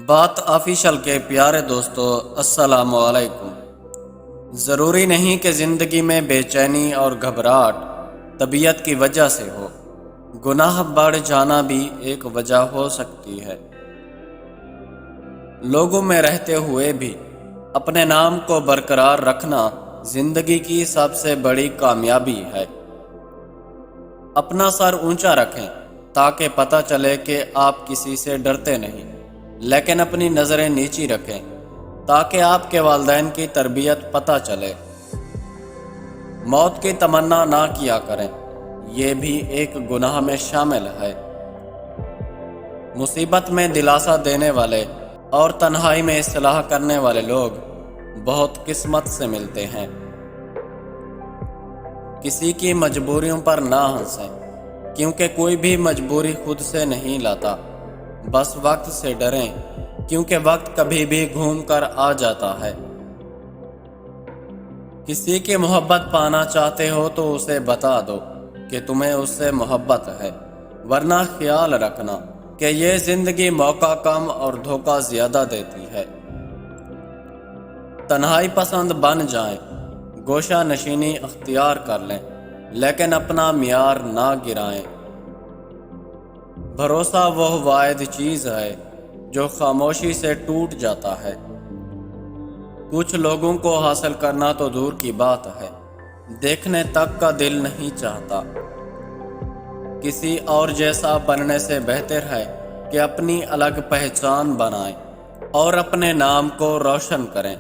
بات آفیشل کے پیارے دوستو، السلام علیکم۔ ضروری نہیں کہ زندگی میں بے چینی اور گھبراہٹ طبیعت کی وجہ سے ہو۔ گناہ بڑھ جانا بھی ایک وجہ ہو سکتی ہے۔ لوگوں میں رہتے ہوئے بھی اپنے نام کو برقرار رکھنا زندگی کی سب سے بڑی کامیابی ہے۔ اپنا سر اونچا رکھیں تاکہ پتہ چلے کہ آپ کسی سے ڈرتے نہیں، لیکن اپنی نظریں نیچی رکھیں تاکہ آپ کے والدین کی تربیت پتہ چلے۔ موت کی تمنا نہ کیا کریں، یہ بھی ایک گناہ میں شامل ہے۔ مصیبت میں دلاسا دینے والے اور تنہائی میں اصلاح کرنے والے لوگ بہت قسمت سے ملتے ہیں۔ کسی کی مجبوریوں پر نہ ہنسیں، کیونکہ کوئی بھی مجبوری خود سے نہیں لاتا۔ بس وقت سے ڈریں، کیونکہ وقت کبھی بھی گھوم کر آ جاتا ہے۔ کسی کی محبت پانا چاہتے ہو تو اسے بتا دو کہ تمہیں اس سے محبت ہے، ورنہ خیال رکھنا کہ یہ زندگی موقع کم اور دھوکہ زیادہ دیتی ہے۔ تنہائی پسند بن جائیں، گوشہ نشینی اختیار کر لیں، لیکن اپنا معیار نہ گرائیں۔ بھروسہ وہ واحد چیز ہے جو خاموشی سے ٹوٹ جاتا ہے۔ کچھ لوگوں کو حاصل کرنا تو دور کی بات ہے، دیکھنے تک کا دل نہیں چاہتا۔ کسی اور جیسا بننے سے بہتر ہے کہ اپنی الگ پہچان بنائیں اور اپنے نام کو روشن کریں۔